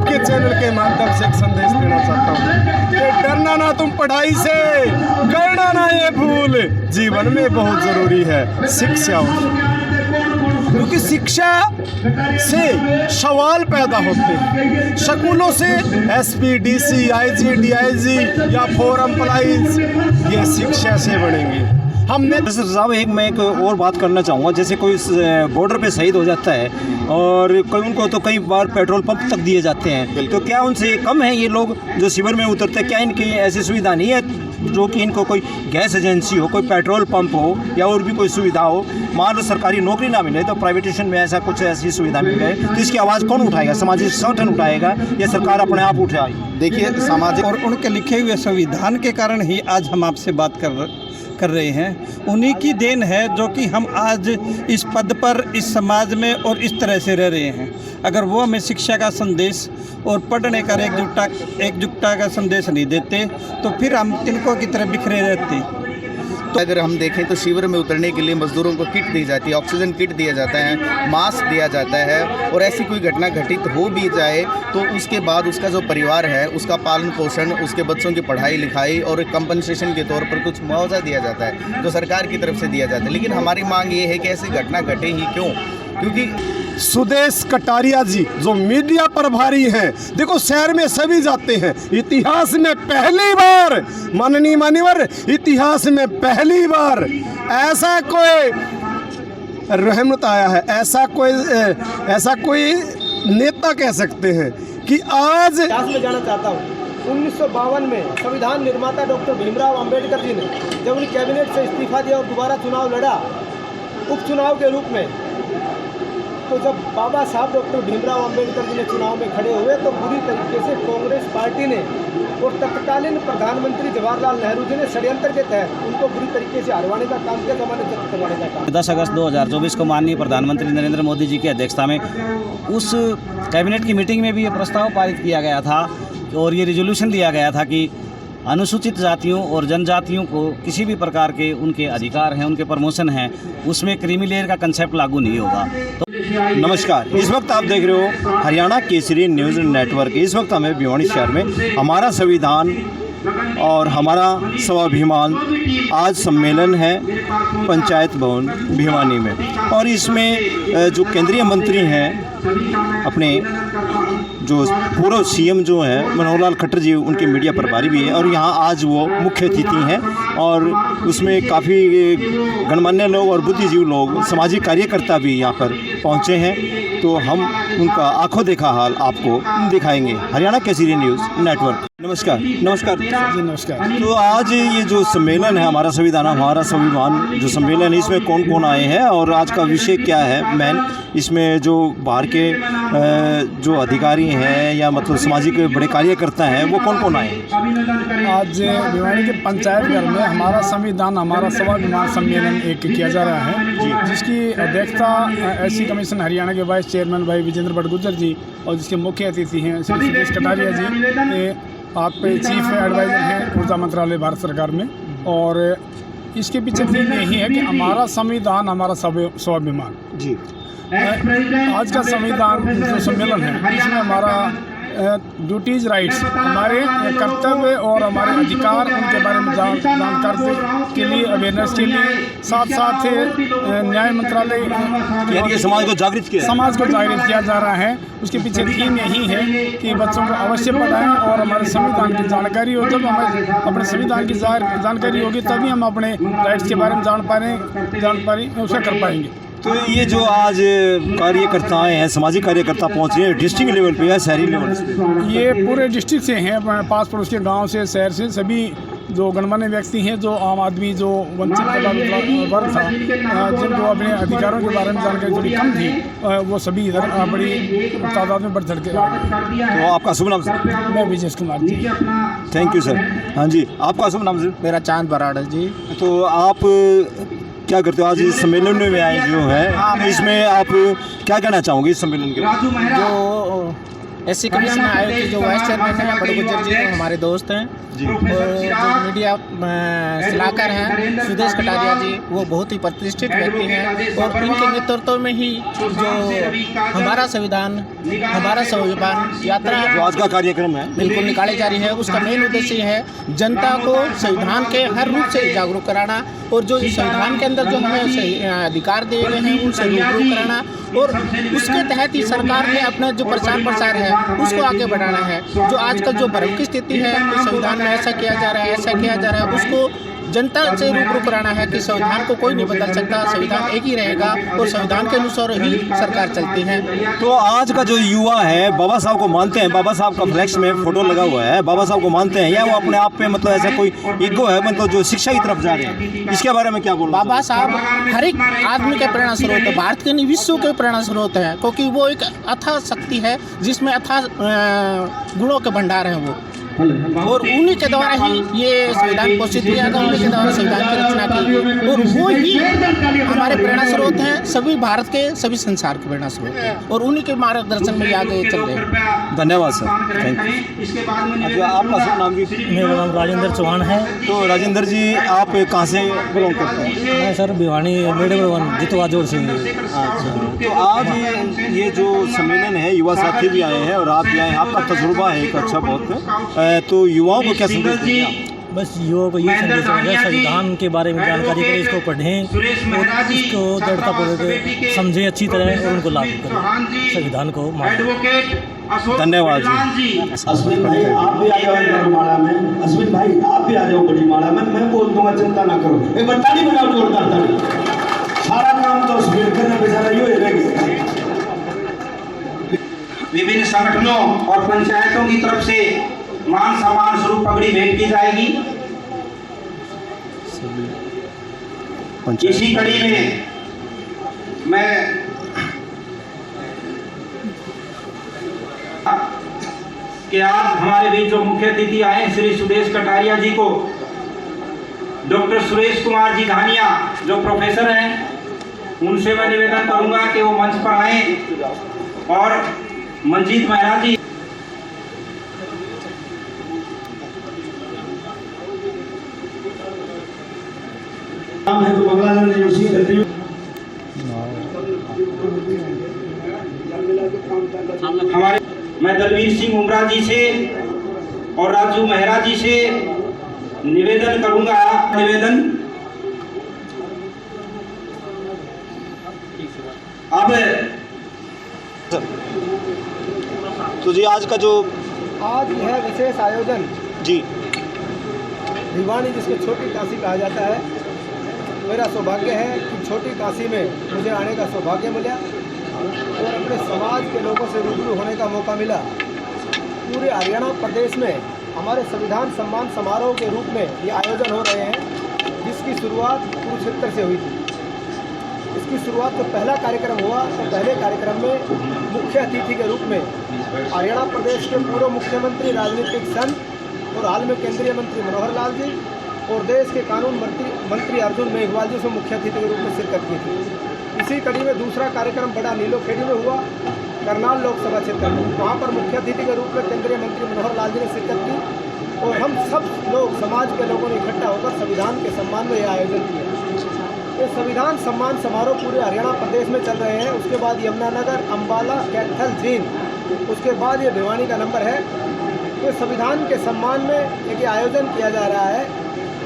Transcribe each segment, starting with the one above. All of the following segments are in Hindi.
आपके चैनल के माध्यम से एक संदेश देना चाहता हूँ कि डरना ना तुम पढ़ाई से, करना ना ये भूल, जीवन में बहुत जरूरी है शिक्षा। क्योंकि शिक्षा से सवाल पैदा होते हैं, स्कूलों से एसपी, डीसी, आईजी, डीआईजी या फॉर एम्प्लॉइज, ये शिक्षा से बढ़ेंगे। हमने साहब एक और बात करना चाहूँगा, जैसे कोई बॉर्डर पे शहीद हो जाता है और उनको तो कई बार पेट्रोल पंप तक दिए जाते हैं, तो क्या उनसे कम है ये लोग जो शिविर में उतरते हैं? क्या इनकी ऐसी सुविधा नहीं है जो कि इनको कोई गैस एजेंसी हो, कोई पेट्रोल पंप हो या और भी कोई सुविधा हो? मान लो सरकारी नौकरी ना मिले तो प्राइवेटेशन में ऐसा कुछ ऐसी सुविधा मिल जाए तो इसकी आवाज़ कौन उठाएगा? सामाजिक संगठन उठाएगा या सरकार अपने आप उठाएगी? देखिए, सामाजिक और उनके लिखे हुए संविधान के कारण ही आज हम आपसे बात कर रहे हैं। उन्हीं की देन है जो कि हम आज इस पद पर, इस समाज में और इस तरह से रह रहे हैं। अगर वो हमें शिक्षा का संदेश और पढ़ने का एकजुटता का संदेश नहीं देते तो फिर हम तिनकों की तरह बिखरे रहते। तो अगर हम देखें तो शिविर में उतरने के लिए मजदूरों को किट दी जाती है, ऑक्सीजन किट दिया जाता है, मास्क दिया जाता है, और ऐसी कोई घटना घटित हो भी जाए तो उसके बाद उसका जो परिवार है उसका पालन पोषण, उसके बच्चों की पढ़ाई लिखाई और कंपनसेशन के तौर पर कुछ मुआवजा दिया जाता है जो सरकार की तरफ से दिया जाता है। लेकिन हमारी मांग ये है कि ऐसी घटना घटे ही क्यों? क्योंकि सुदेश कटारिया जी जो मीडिया प्रभारी हैं, देखो शहर में सभी जाते हैं, इतिहास में पहली बार, माननीय मान्यवर, इतिहास में पहली बार ऐसा कोई रहमत आया है, ऐसा कोई नेता कह सकते हैं कि आज में जाना चाहता हूँ। 1952 में संविधान निर्माता डॉक्टर भीमराव अंबेडकर जी ने जब उन्हें कैबिनेट से इस्तीफा दिया और दोबारा चुनाव लड़ा उपचुनाव के रूप में, तो जब बाबा साहब डॉक्टर भीमराव अंबेडकर जी ने चुनाव में खड़े हुए तो बुरी तरीके से कांग्रेस पार्टी ने और तत्कालीन प्रधानमंत्री जवाहरलाल नेहरू जी ने षड्यंत्र के तहत उनको बुरी तरीके से हरवाने का काम किया, जमानत जब्त करवाने का काम। 10 अगस्त 2024 को माननीय प्रधानमंत्री नरेंद्र मोदी जी की अध्यक्षता में उस कैबिनेट की मीटिंग में भी ये प्रस्ताव पारित किया गया था और ये रिजोल्यूशन दिया गया था कि अनुसूचित जातियों और जनजातियों को किसी भी प्रकार के उनके अधिकार हैं, उनके प्रमोशन हैं, उसमें क्रीमी लेयर का कंसेप्ट लागू नहीं होगा। तो नमस्कार, इस वक्त आप देख रहे हो हरियाणा केसरी न्यूज़ नेटवर्क। इस वक्त हमें भिवानी शहर में हमारा संविधान और हमारा स्वाभिमान आज सम्मेलन है पंचायत भवन भिवानी में, और इसमें जो केंद्रीय मंत्री हैं अपने जो पूर्व सीएम जो हैं मनोहर लाल खट्टर जी, उनके मीडिया प्रभारी भी हैं और यहाँ आज वो मुख्य अतिथि हैं, और उसमें काफ़ी गणमान्य लोग और बुद्धिजीवी लोग, सामाजिक कार्यकर्ता भी यहाँ पर पहुँचे हैं। तो हम उनका आंखों देखा हाल आपको दिखाएंगे। Haryana Kesari news network. नमस्कार। नमस्कार जी, नमस्कार। तो आज ये जो सम्मेलन है हमारा संविधान हमारा स्वाभिमान जो सम्मेलन है, इसमें कौन कौन आए हैं और आज का विषय क्या है मेन? इसमें जो बाहर के जो अधिकारी हैं या मतलब सामाजिक बड़े कार्यकर्ता हैं वो कौन कौन आए हैं? आज भिवानी के पंचायत घर में हमारा संविधान हमारा स्वाभिमान सम्मेलन एक किया जा रहा है, जिसकी अध्यक्षता एससी कमीशन हरियाणा के वाइस चेयरमैन भाई विजेंद्र भट्टगुजर जी और जिसके मुख्य अतिथि हैं श्री सुदेश कटारिया जी, आप चीफ एडवाइज़र हैं ऊर्जा मंत्रालय भारत सरकार में। और इसके पीछे थीम यही है कि हमारा संविधान हमारा स्वाभिमान जी। आज का संविधान जो सम्मेलन है इसमें हमारा ड्यूटीज राइट्स, हमारे कर्तव्य और हमारे अधिकार, उनके बारे में जानकारी के लिए, अवेयरनेस के लिए, साथ साथ न्याय मंत्रालय यानी समाज को जागृत किया जा रहा है। उसके पीछे थीम यही है कि बच्चों को अवश्य पढ़ाएं और हमारे संविधान की जानकारी हो। जब हमें अपने संविधान की जानकारी होगी तभी हम अपने राइट्स के बारे में जान पाएंगे, उसे कर पाएंगे। तो ये जो आज कार्यकर्ता आए हैं, सामाजिक कार्यकर्ता पहुँचे हैं, डिस्ट्रिक्ट लेवल पे या शहरी लेवल पे? ये पूरे डिस्ट्रिक्ट से हैं, पास पड़ोस के गांव से, शहर से, सभी जो गणमान्य व्यक्ति हैं, जो आम आदमी, जो वंचित वर्ग था, जिनको अपने अधिकारों के बारे में जानकारी थोड़ी कम थी, वो सभी इधर बड़ी तादाद में बढ़ चढ़ के। तो आपका शुभ नाम सर? मैं Vijay Kumar ji. Thank you sir. हाँ जी, आपका शुभ नाम सर? मेरा चांद बराड़ जी। तो आप क्या करते हो आज इस सम्मेलन में आए जो है, इसमें आप क्या कहना चाहोगे इस सम्मेलन के? जो एससी कमीशन आयोग के जो वाइस चेयरमैन हैं बड़े गुज्जर जी, वो हमारे दोस्त हैं। और जो मीडिया सलाहकार हैं सुदेश कटारिया जी, वो बहुत ही प्रतिष्ठित व्यक्ति हैं और इनके नेतृत्व में ही जो हमारा संविधान हमारा स्वाभिमान यात्रा जो आज का कार्यक्रम है बिल्कुल निकाली जा रही है, उसका मेन उद्देश्य है जनता को संविधान के हर रूप से जागरूक कराना और जो संविधान के अंदर जो हमें अधिकार दिए गए हैं उनसे रूबरू कराना और उसके तहत ही सरकार ने अपना जो प्रचार प्रसार है उसको आगे बढ़ाना है। जो आजकल जो भ्रम की स्थिति है कि संविधान में ऐसा किया जा रहा है ऐसा किया जा रहा है, उसको जनता से रूबरू कराना है कि संविधान को कोई नहीं बदल सकता, संविधान एक ही रहेगा और संविधान के अनुसार ही सरकार चलती है। तो आज का जो युवा है बाबा साहब को मानते हैं, बाबा साहब का फ्लैक्स में फोटो लगा हुआ है, बाबा साहब को मानते हैं या वो अपने आप पे मतलब ऐसा कोई ईगो है मतलब जो शिक्षा की तरफ जा रहे हैं, इसके बारे में क्या बोल? बाबा साहब हर एक आदमी के प्रेरणा स्रोत है, भारत के नहीं विश्व के प्रेरणा स्रोत है, क्योंकि वो एक अथाह शक्ति है जिसमें अथाह गुणों के भंडार हैं वो, और उन्हीं के द्वारा ही ये संविधान घोषित किया गया, उन्हीं के द्वारा संविधान की रचना की गई और वो ही हमारे प्रेरणा स्रोत हैं, सभी भारत के सभी संसार के प्रेरणा स्रोत हैं और उन्हीं के मार्गदर्शन में आगे चल रहे हैं। धन्यवाद सर, थैंक यू। आपका शुभ नाम भी? मेरा नाम राजेंद्र चौहान है। तो राजेंद्र जी आप कहाँ से बिलोंग करते हैं? मैं सर भिवानी मेडल वन जितवा जोर सिंह। अच्छा, तो आज ये जो सम्मेलन है युवा साथी भी आए हैं और आप भी आए हैं, आपका तजुर्बा है एक अच्छा बहुत, तो युवाओं को क्या संदेश देंगे आप? बस युवाओं को ये संदेश है संविधान के बारे में जानकारी करें, इसको पढ़ें और इसको दृढ़तापूर्वक समझें अच्छी तरह और उनको लागू करें, संविधान को मानें। धन्यवाद जी। अश्विन भाई आप भी आ जाओ गढ़ीमाड़ा में, अश्विन भाई आप भी आ जाओ गढ़ीमाड़ा में, मैं बोल दूंगा चिंता ना करो। एक बार ताली बजाओ जोरदार ताली। सारा काम तो अश्विन करना बेचारा यूँ ही रह गया। विभिन्न संगठनों और पंचायतों की तरफ से मान सम्मान स्वरूप पगड़ी भेंट की जाएगी। इसी कड़ी में मैं कि आज हमारे बीच जो मुख्य अतिथि आए श्री सुदेश कटारिया जी को डॉक्टर सुरेश कुमार जी धानिया जो प्रोफेसर हैं, उनसे मैं निवेदन करूंगा कि वो मंच पर आए और मंजीत महराज जी है तो बांग्लादेश यूनिवर्सिटी हमारे मैं दलवीर सिंह उमरा जी से और राजू मेहरा जी से निवेदन करूंगा। निवेदन अब तो जी आज का जो आज यह विशेष आयोजन जी भिवानी जिसको छोटी काशी कहा जाता है, मेरा सौभाग्य है कि छोटी काशी में मुझे आने का सौभाग्य मिला और अपने समाज के लोगों से रूबरू होने का मौका मिला। पूरे हरियाणा प्रदेश में हमारे संविधान सम्मान समारोह के रूप में ये आयोजन हो रहे हैं, जिसकी शुरुआत कुरुक्षेत्र से हुई थी। इसकी शुरुआत जो पहला कार्यक्रम हुआ तो पहले कार्यक्रम में मुख्य अतिथि के रूप में हरियाणा प्रदेश के पूर्व मुख्यमंत्री राजनीतिक संत और हाल में केंद्रीय मंत्री मनोहर लाल जी और देश के कानून मंत्री अर्जुन मेघवाल जी से मुख्य अतिथि के रूप में शिरकत की थी। इसी कड़ी में दूसरा कार्यक्रम बड़ा नीलोखेड़ी में हुआ, करनाल लोकसभा क्षेत्र में। वहाँ पर मुख्य अतिथि के रूप में केंद्रीय मंत्री मनोहर लाल जी ने शिरकत की और हम सब लोग समाज के लोगों ने इकट्ठा होकर संविधान के सम्मान में यह आयोजन किया। ये संविधान सम्मान समारोह पूरे हरियाणा प्रदेश में चल रहे हैं। उसके बाद यमुनानगर, अम्बाला, कैथल, जींद, उसके बाद ये भिवानी का नंबर है। तो संविधान के सम्मान में एक आयोजन किया जा रहा है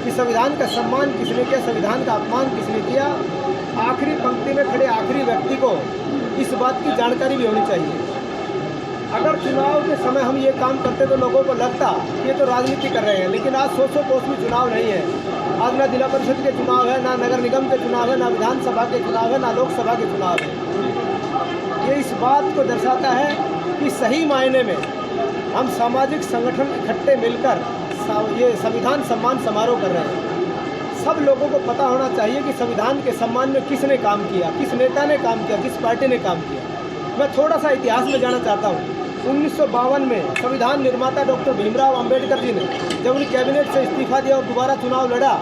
कि संविधान का सम्मान किसने किया, संविधान का अपमान किसने किया। आखिरी पंक्ति में खड़े आखिरी व्यक्ति को इस बात की जानकारी भी होनी चाहिए। अगर चुनाव के समय हम ये काम करते तो लोगों को लगता कि ये तो राजनीति कर रहे हैं, लेकिन आज 100 पोस्ट में चुनाव नहीं है। आज ना जिला परिषद के चुनाव है, ना नगर निगम के चुनाव है, ना विधानसभा के चुनाव है, ना लोकसभा के चुनाव है। ये इस बात को दर्शाता है कि सही मायने में हम सामाजिक संगठन इकट्ठे मिलकर ये संविधान सम्मान समारोह कर रहे हैं। सब लोगों को पता होना चाहिए कि संविधान के सम्मान में किसने काम किया, किस नेता ने काम किया, किस पार्टी ने काम किया। मैं थोड़ा सा इतिहास में जाना चाहता हूँ। 1952 में संविधान निर्माता डॉक्टर भीमराव अंबेडकर जी ने जब उन्हें कैबिनेट से इस्तीफा दिया और दोबारा चुनाव लड़ा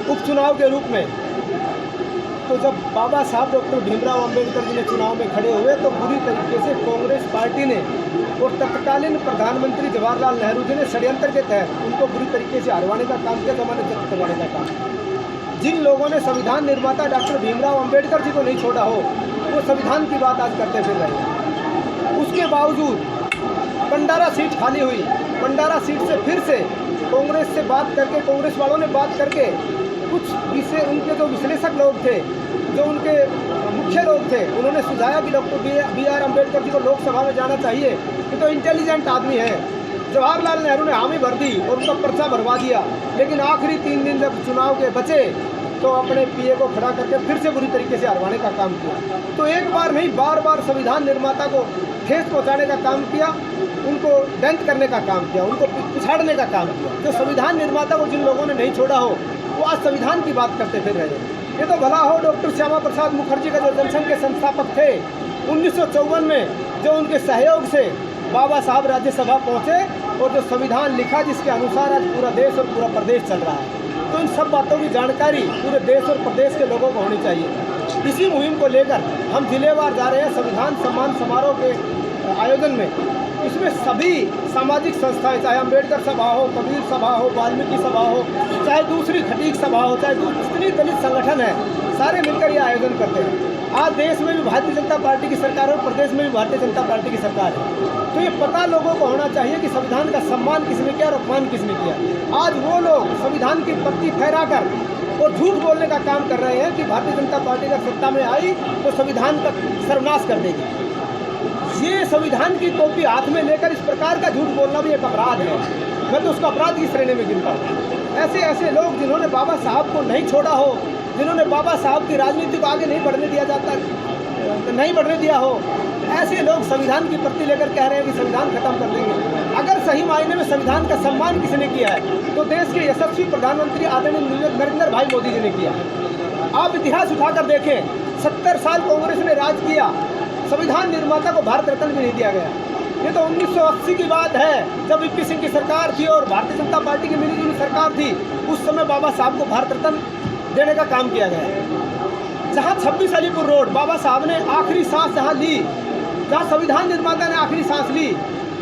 उपचुनाव के रूप में, तो जब बाबा साहब डॉक्टर भीमराव अंबेडकर जी ने चुनाव में खड़े हुए तो बुरी तरीके से कांग्रेस पार्टी ने और तत्कालीन प्रधानमंत्री जवाहरलाल नेहरू जी ने षड्यंत्र के तहत उनको बुरी तरीके से हरवाने का काम किया, जमानत जब्त करवाने का काम। जिन लोगों ने संविधान निर्माता डॉक्टर भीमराव अंबेडकर जी को नहीं छोड़ा हो, वो संविधान की बात आज करते फिर रहे हैं। उसके बावजूद पंडारा सीट खाली हुई, पंडारा सीट से फिर से कांग्रेस से बात करके, कांग्रेस वालों ने बात करके कुछ विषय, उनके जो विश्लेषक लोग थे, जो उनके मुख्य लोग थे, उन्होंने सुझाया कि doctor B are Ambedkar ji को लोकसभा में जाना चाहिए, ये तो इंटेलिजेंट आदमी है। जवाहरलाल नेहरू ने हामी भर दी और उनका पर्चा भरवा दिया, लेकिन आखिरी 3 दिन जब चुनाव के बचे तो अपने पीए को खड़ा करके फिर से बुरी तरीके से हरवाने का काम किया। तो एक बार नहीं, बार बार संविधान निर्माता को ठेस पहुंचाने का काम किया, उनको डेंट करने का काम किया, उनको पिछाड़ने का काम किया। जो संविधान निर्माता को जिन लोगों ने नहीं छोड़ा हो, वो आज संविधान की बात करते फिर रहे हैं। ये तो भला हो डॉक्टर श्यामा प्रसाद मुखर्जी का जो जनसंघ के संस्थापक थे, 1954 में जो उनके सहयोग से बाबा साहब राज्यसभा पहुँचे और जो संविधान लिखा जिसके अनुसार आज पूरा देश और पूरा प्रदेश चल रहा है। तो इन सब बातों की जानकारी पूरे देश और प्रदेश के लोगों को होनी चाहिए। इसी मुहिम को लेकर हम जिलेवार जा रहे हैं संविधान सम्मान समारोह के आयोजन में। इसमें सभी सामाजिक संस्थाएं, चाहे अम्बेडकर सभा हो, कबीर सभा हो, वाल्मीकि सभा हो, चाहे दूसरी खटीक सभा हो, चाहे जितनी दलित संगठन है, सारे मिलकर ये आयोजन करते हैं। आज देश में भी भारतीय जनता पार्टी की सरकार है और प्रदेश में भी भारतीय जनता पार्टी की सरकार है। तो ये पता लोगों को होना चाहिए कि संविधान का सम्मान किसने किया और अपमान किसने किया। आज वो लोग संविधान की पत्ती फहराकर और झूठ बोलने का काम कर रहे हैं कि भारतीय जनता पार्टी अगर सत्ता में आई तो संविधान का सर्वनाश कर देगी। ये संविधान की टोपी हाथ में लेकर इस प्रकार का झूठ बोलना भी एक अपराध है। मैं तो उसको अपराध की श्रेणी में गिनता हूँ। ऐसे ऐसे लोग जिन्होंने बाबा साहब को नहीं छोड़ा हो, जिन्होंने बाबा साहब की राजनीति को आगे नहीं बढ़ने दिया हो, ऐसे लोग संविधान की पत्ती लेकर कह रहे हैं कि संविधान खत्म कर देंगे। अगर सही मायने में संविधान का सम्मान किसने किया है तो देश के यशस्वी प्रधानमंत्री आदरणीय नरेंद्र भाई मोदी जी ने किया। आप इतिहास उठाकर देखें, 70 साल कांग्रेस ने राज किया, संविधान निर्माता को भारत रत्न भी नहीं दिया गया। ये तो 1980 की बात है, जब वीपी सिंह की सरकार थी और भारतीय जनता पार्टी की मिलीजुली सरकार थी। उस समय बाबा साहब को भारत रत्न देने का काम किया गया। जहाँ 26 अलीपुर रोड बाबा साहब ने आखिरी सांस जहाँ ली, जहाँ संविधान निर्माता ने आखिरी सांस ली,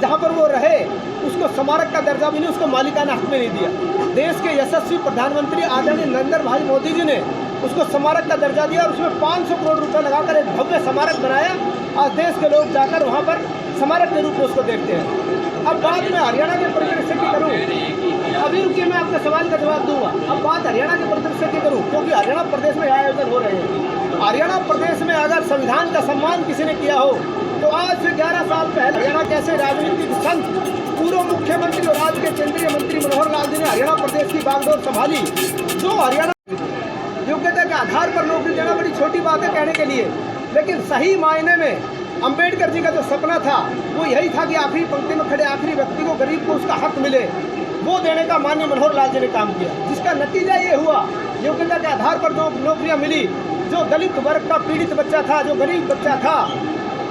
जहाँ पर वो रहे, उसको स्मारक का दर्जा भी नहीं, उसको मालिकाना हक में नहीं दिया। देश के यशस्वी प्रधानमंत्री आदरणीय नरेंद्र भाई मोदी जी ने उसको स्मारक का दर्जा दिया और उसमें 500 करोड़ रुपए लगाकर एक भव्य स्मारक बनाया। आज देश के लोग जाकर वहाँ पर स्मारक के रूप में उसको देखते हैं। अब बात मैं हरियाणा के परिदृश्य की करूँ, अभी रुकिए, मैं आपके सवाल का जवाब दूंगा। अब बात हरियाणा के परिदृश्य की करूँ, क्योंकि हरियाणा प्रदेश में आयोजन हो रहे हैं। हरियाणा प्रदेश में अगर संविधान का सम्मान किसी ने किया हो तो आज से 11 साल पहले हरियाणा कैसे राजनीतिक संत, पूर्व मुख्यमंत्री और आज के केंद्रीय मंत्री मनोहर लाल जी ने हरियाणा प्रदेश की बागडोर संभाली। जो हरियाणा योग्यता के आधार पर नौकरी देना बड़ी छोटी बात है कहने के लिए, लेकिन सही मायने में अंबेडकर जी का जो सपना था वो यही था कि आखिरी पंक्ति में खड़े आखिरी व्यक्ति को, गरीब को उसका हक मिले, वो देने का माननीय मनोहर लाल जी ने काम किया। जिसका नतीजा ये हुआ, योग्यता के आधार पर जो नौकरियां मिली, जो दलित वर्ग का पीड़ित बच्चा था, जो गरीब बच्चा था,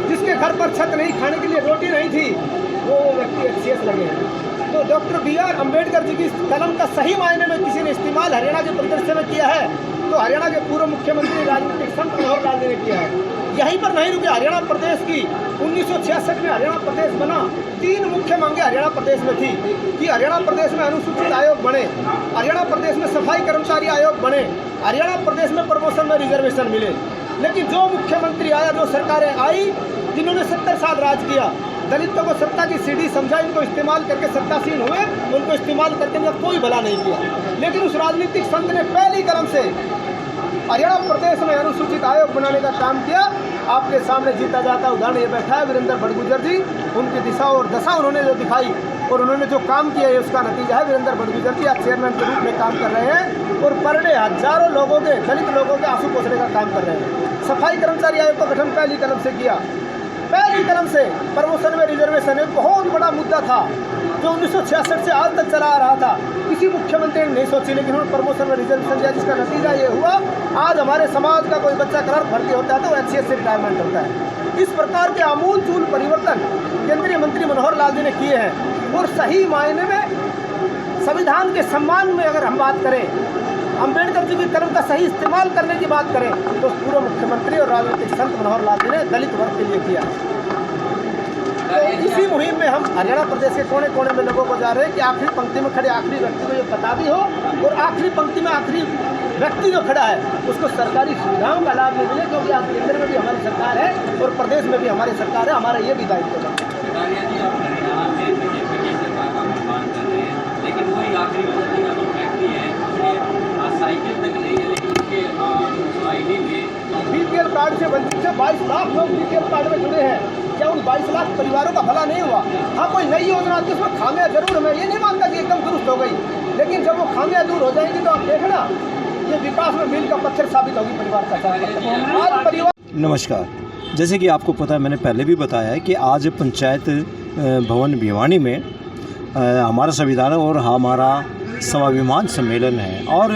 जिसके घर पर छत नहीं, खाने के लिए रोटी नहीं थी, वो व्यक्ति एक्सीएस लगे हैं। तो doctor B are Ambedkar ji की कलम का सही मायने में किसी ने इस्तेमाल हरियाणा के परिदृश्य में किया है तो हरियाणा के पूर्व मुख्यमंत्री राजनीतिक संत मनोहर लाल जी ने किया है। यहीं पर नहीं रुके, हरियाणा प्रदेश की 1966 में हरियाणा प्रदेश बना। 3 मुख्य मांगे हरियाणा प्रदेश में थी कि हरियाणा प्रदेश में अनुसूचित आयोग बने, हरियाणा प्रदेश में सफाई कर्मचारी आयोग बने, हरियाणा प्रदेश में प्रमोशन में रिजर्वेशन मिले। लेकिन जो मुख्यमंत्री आया, जो सरकारें आई, जिन्होंने 70 साल राज किया, दलितों को सत्ता की सीढ़ी समझा, इनको इस्तेमाल करके सत्तासीन हुए, उनको इस्तेमाल करके इनका कोई भला नहीं किया। लेकिन उस राजनीतिक संत ने पहली कलम से हरियाणा प्रदेश में अनुसूचित आयोग बनाने का काम किया। आपके सामने जीता जाता उदाहरण ये बैठा है वीरेंद्र बड़गुजर जी। उनकी दिशा और दशा उन्होंने जो दिखाई और उन्होंने जो काम किया है उसका नतीजा है वीरेंद्र बड़गुजर जी आज चेयरमैन के रूप में काम कर रहे हैं और पर डे हजारों लोगों के, दलित लोगों के आंसू पोंछने का काम कर रहे हैं। सफाई कर्मचारी आयोग का गठन पहली कलम से किया। पहली कलम से प्रमोशन में रिजर्वेशन एक बहुत बड़ा मुद्दा था जो 1966 से आज तक चला आ रहा था। किसी मुख्यमंत्री ने नहीं सोची, लेकिन उन्होंने प्रमोशन में रिजर्वेशन दिया, जिसका नतीजा ये हुआ आज हमारे समाज का कोई बच्चा क्लर्क भर्ती होता है तो एचसीएस से रिटायरमेंट होता है। इस प्रकार के आमूल चूल परिवर्तन केंद्रीय मंत्री मनोहर लाल जी ने किए हैं। और सही मायने में संविधान के सम्मान में अगर हम बात करें, अंबेडकर जी की कलम का सही इस्तेमाल करने की बात करें तो पूर्व मुख्यमंत्री और राजनीतिक संत मनोहर लाल जी ने दलित वर्ग के लिए किया। तो इसी मुहिम में हम हरियाणा प्रदेश के कोने कोने में लोगों को जा रहे हैं कि आखिरी पंक्ति में खड़े आखिरी व्यक्ति को ये पता भी हो और आखिरी पंक्ति में आखिरी व्यक्ति जो खड़ा है उसको सरकारी सुविधाओं का लाभ नहीं मिले, क्योंकि आज केंद्र में भी हमारी सरकार है और प्रदेश में भी हमारी सरकार है। हमारा ये भी दायित्व है। लेकिन वही आखिरी व्यक्ति का जो व्यक्ति है साइकिल तक नहीं है, लेकिन उसके आईडी में बीपीएल कार्ड से वंचित से 22 लाख लोग बीपीएल कार्ड में जुड़े हैं। क्या उन 22 लाख परिवारों का भला नहीं हुआ? हाँ, कोई नई योजना आती है उसमें खामियां जरूर, मैं ये नहीं मानता कि एकदम दुरुस्त हो गई, लेकिन जब वो खामियां दूर हो जाएंगी तो आप देखना ये विकास में मील का पत्थर साबित होगी परिवार का आज परिवार। नमस्कार। जैसे कि आपको पता है, मैंने पहले भी बताया है कि आज पंचायत भवन भिवानी में हमारा संविधान और हमारा स्वाभिमान सम्मेलन है और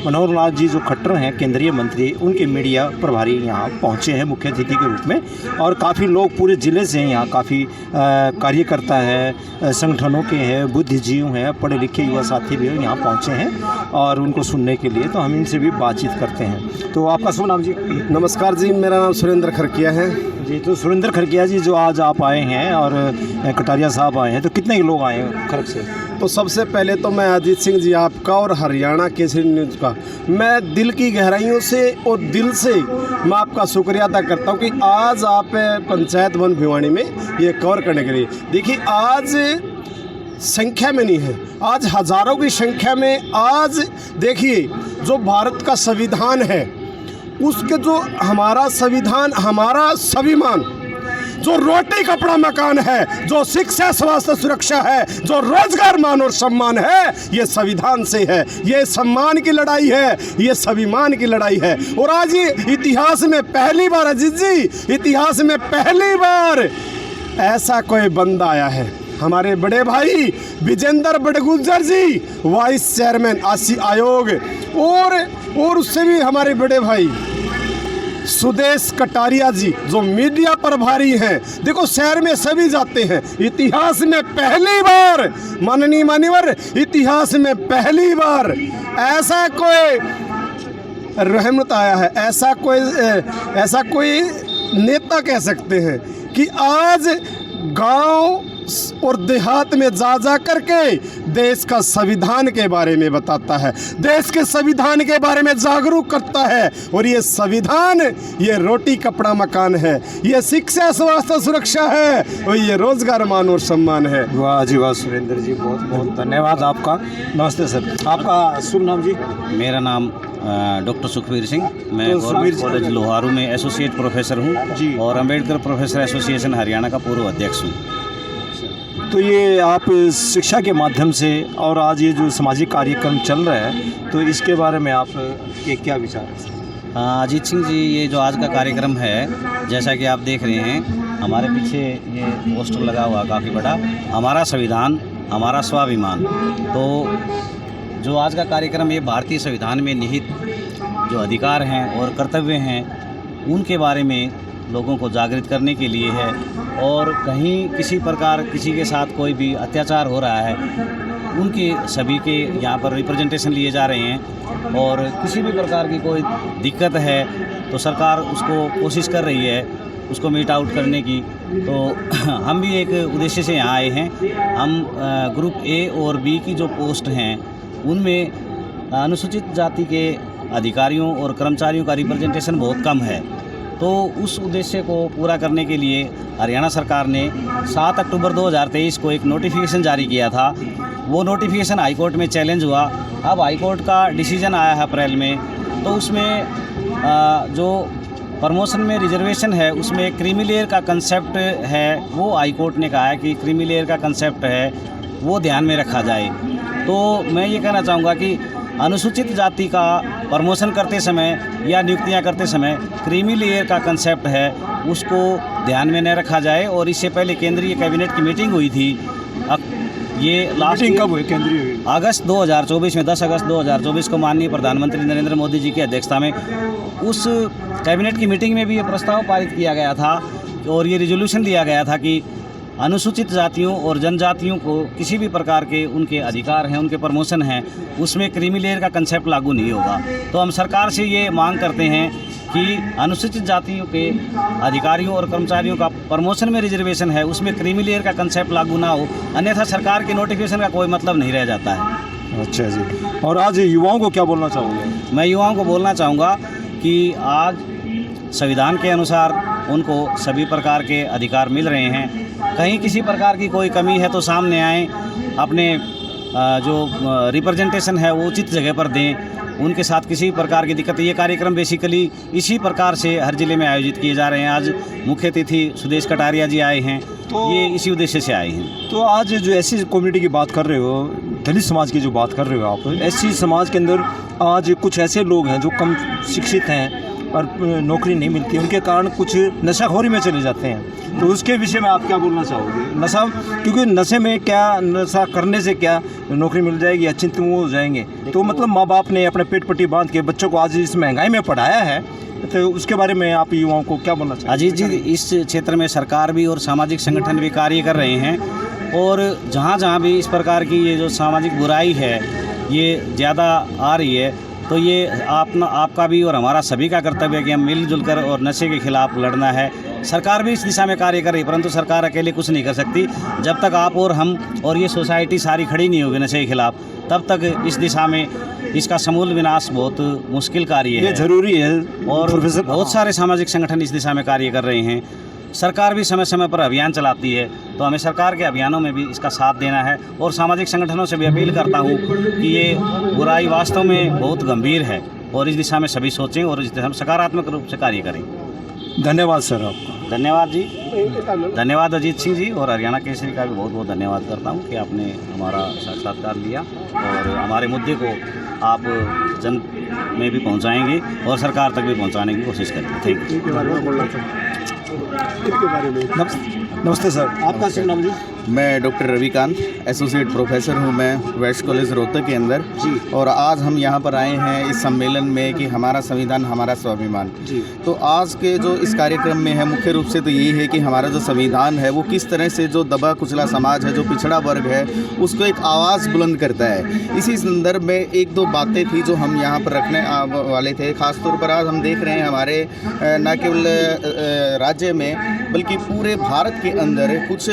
मनोहर लाल जी जो खट्टर हैं केंद्रीय मंत्री, उनके मीडिया प्रभारी यहाँ पहुँचे हैं मुख्य अतिथि के रूप में। और काफ़ी लोग पूरे ज़िले से यहाँ काफ़ी कार्यकर्ता है, संगठनों के हैं, बुद्धिजीवी हैं, पढ़े लिखे युवा साथी भी यहाँ पहुँचे हैं और उनको सुनने के लिए तो हम इनसे भी बातचीत करते हैं। तो आपका शुभ नाम जी? नमस्कार जी, मेरा नाम सुरेंद्र खरकिया है जी। तो सुरेंद्र खरकिया जी, जो आज आप आए हैं और कटारिया साहब आए हैं, तो कितने लोग आए हैं खरक से? तो सबसे पहले तो मैं अजीत सिंह जी आपका और हरियाणा केसरी न्यूज़ का मैं दिल की गहराइयों से और दिल से मैं आपका शुक्रिया अदा करता हूं कि आज आप पंचायत भवन भिवानी में ये कवर करने के लिए। देखिए, आज संख्या में नहीं है, आज हज़ारों की संख्या में। आज देखिए, जो भारत का संविधान है उसके जो हमारा संविधान, हमारा स्वाभिमान, जो रोटी कपड़ा मकान है, जो शिक्षा स्वास्थ्य सुरक्षा है, जो रोजगार मान और सम्मान है, ये संविधान से है। ये सम्मान की लड़ाई है, ये स्वाभिमान की लड़ाई है। और आज ये इतिहास में पहली बार, अजीत जी, इतिहास में पहली बार ऐसा कोई बंदा आया है। हमारे बड़े भाई विजेंद्र बड़गुजर जी, वाइस चेयरमैन आशी आयोग, और उससे भी हमारे बड़े भाई सुदेश कटारिया जी जो मीडिया प्रभारी हैं। देखो, शहर में सभी जाते हैं। इतिहास में पहली बार, माननीय मान्यवर, इतिहास में पहली बार ऐसा कोई रहमत आया है, ऐसा कोई नेता कह सकते हैं कि आज गांव और देहात में जा करके देश का संविधान के बारे में बताता है, देश के संविधान के बारे में जागरूक करता है। और ये संविधान, ये रोटी कपड़ा मकान है, ये शिक्षा स्वास्थ्य सुरक्षा है, और ये रोजगार मान और सम्मान है। वाह जी वाह सुरेंद्र जी, बहुत बहुत धन्यवाद आपका। नमस्ते सर, आपका शुभ नाम जी? मेरा नाम डॉक्टर सुखबीर सिंह, मैं गवर्नमेंट कॉलेज लोहारू में एसोसिएट प्रोफेसर हूँ जी और अंबेडकर प्रोफेसर एसोसिएशन हरियाणा का पूर्व अध्यक्ष हूँ। तो ये आप शिक्षा के माध्यम से और आज ये जो सामाजिक कार्यक्रम चल रहा है, तो इसके बारे में आप के क्या विचार है? अजीत सिंह जी, ये जो आज का कार्यक्रम है, जैसा कि आप देख रहे हैं, हमारे पीछे ये पोस्टर लगा हुआ काफ़ी बड़ा, हमारा संविधान हमारा स्वाभिमान। तो जो आज का कार्यक्रम, ये भारतीय संविधान में निहित जो अधिकार हैं और कर्तव्य हैं, उनके बारे में लोगों को जागृत करने के लिए है। और कहीं किसी प्रकार किसी के साथ कोई भी अत्याचार हो रहा है, उनके सभी के यहाँ पर रिप्रेजेंटेशन लिए जा रहे हैं। और किसी भी प्रकार की कोई दिक्कत है तो सरकार उसको कोशिश कर रही है उसको मीट आउट करने की। तो हम भी एक उद्देश्य से यहाँ आए हैं। हम ग्रुप ए और बी की जो पोस्ट हैं, उनमें अनुसूचित जाति के अधिकारियों और कर्मचारियों का रिप्रेजेंटेशन बहुत कम है। तो उस उद्देश्य को पूरा करने के लिए हरियाणा सरकार ने 7 अक्टूबर 2023 को एक नोटिफिकेशन जारी किया था। वो नोटिफिकेशन हाई कोर्ट में चैलेंज हुआ। अब हाई कोर्ट का डिसीजन आया है अप्रैल में। तो उसमें जो प्रमोशन में रिजर्वेशन है, उसमें एक क्रीमी लेयर का कंसेप्ट है, वो हाई कोर्ट ने कहा है कि क्रीमी लेयर का कंसेप्ट है वो ध्यान में रखा जाए। तो मैं ये कहना चाहूँगा कि अनुसूचित जाति का प्रमोशन करते समय या नियुक्तियां करते समय क्रीमी लेयर का कंसेप्ट है, उसको ध्यान में न रखा जाए। और इससे पहले केंद्रीय कैबिनेट की मीटिंग हुई थी। ये लास्ट मीटिंग कब हुई केंद्रीय? अगस्त 2024 में, 10 अगस्त 2024 को माननीय प्रधानमंत्री नरेंद्र मोदी जी की अध्यक्षता में उस कैबिनेट की मीटिंग में भी ये प्रस्ताव पारित किया गया था और ये रिजोल्यूशन दिया गया था कि अनुसूचित जातियों और जनजातियों को किसी भी प्रकार के उनके अधिकार हैं, उनके प्रमोशन हैं, उसमें क्रीमी लेयर का कंसेप्ट लागू नहीं होगा। तो हम सरकार से ये मांग करते हैं कि अनुसूचित जातियों के अधिकारियों और कर्मचारियों का प्रमोशन में रिजर्वेशन है, उसमें क्रीमी लेयर का कंसेप्ट लागू ना हो, अन्यथा सरकार के नोटिफिकेशन का कोई मतलब नहीं रह जाता है। अच्छा जी। और आज युवाओं को क्या बोलना चाहोगे? मैं युवाओं को बोलना चाहूँगा कि आज संविधान के अनुसार उनको सभी प्रकार के अधिकार मिल रहे हैं। कहीं किसी प्रकार की कोई कमी है तो सामने आएँ, अपने जो रिप्रेजेंटेशन है वो उचित जगह पर दें, उनके साथ किसी प्रकार की दिक्कत। ये कार्यक्रम बेसिकली इसी प्रकार से हर ज़िले में आयोजित किए जा रहे हैं। आज मुख्य अतिथि सुदेश कटारिया जी आए हैं, ये इसी उद्देश्य से आए हैं। तो आज जो ऐसी कम्युनिटी की बात कर रहे हो, दलित समाज की जो बात कर रहे हो आप, ऐसी समाज के अंदर आज कुछ ऐसे लोग हैं जो कम शिक्षित हैं और नौकरी नहीं मिलती, उनके कारण कुछ नशाखोरी में चले जाते हैं, तो उसके विषय में आप क्या बोलना चाहोगे? नशा, क्योंकि नशे में क्या, नशा करने से क्या नौकरी मिल जाएगी या चिंतित हो जाएंगे? तो मतलब माँ बाप ने अपने पेट पट्टी बांध के बच्चों को आज इस महंगाई में पढ़ाया है, तो उसके बारे में आप युवाओं को क्या बोलना चाहिए? अजीत जी, इस क्षेत्र में सरकार भी और सामाजिक संगठन भी कार्य कर रहे हैं, और जहाँ जहाँ भी इस प्रकार की ये जो सामाजिक बुराई है ये ज़्यादा आ रही है, तो ये आपका भी और हमारा सभी का कर्तव्य है कि हम मिलजुल कर और नशे के खिलाफ लड़ना है। सरकार भी इस दिशा में कार्य कर रही है, परंतु सरकार अकेले कुछ नहीं कर सकती। जब तक आप और हम और ये सोसाइटी सारी खड़ी नहीं होगी नशे के खिलाफ, तब तक इस दिशा में इसका समूल विनाश बहुत मुश्किल कार्य है। ये ज़रूरी है, और बहुत सारे सामाजिक संगठन इस दिशा में कार्य कर रहे हैं। सरकार भी समय समय पर अभियान चलाती है, तो हमें सरकार के अभियानों में भी इसका साथ देना है, और सामाजिक संगठनों से भी अपील करता हूँ कि ये बुराई वास्तव में बहुत गंभीर है और इस दिशा में सभी सोचें और इस दिशा में सकारात्मक रूप से कार्य करें। धन्यवाद सर आपका। धन्यवाद जी, धन्यवाद अजीत सिंह जी, और हरियाणा केसरी का भी बहुत बहुत धन्यवाद करता हूँ कि आपने हमारा साक्षात्कार लिया और हमारे मुद्दे को आप जन में भी पहुँचाएँगे और सरकार तक भी पहुँचाने की कोशिश करेंगे। Thank you. नमस्ते सर, आपका शुभ नाम जी? मैं डॉक्टर रविकांत, एसोसिएट प्रोफेसर हूं मैं वेस्ट कॉलेज रोहतक के अंदर जी। और आज हम यहां पर आए हैं इस सम्मेलन में कि हमारा संविधान हमारा स्वाभिमान जी। तो आज के जो इस कार्यक्रम में है मुख्य रूप से तो यही है कि हमारा जो संविधान है वो किस तरह से जो दबा कुचला समाज है, जो पिछड़ा वर्ग है, उसको एक आवाज़ बुलंद करता है। इसी संदर्भ में एक दो बातें थी जो हम यहाँ पर रखने वाले थे। ख़ासतौर पर आज हम देख रहे हैं हमारे न केवल राज्य में बल्कि पूरे भारत के अंदर कुछ,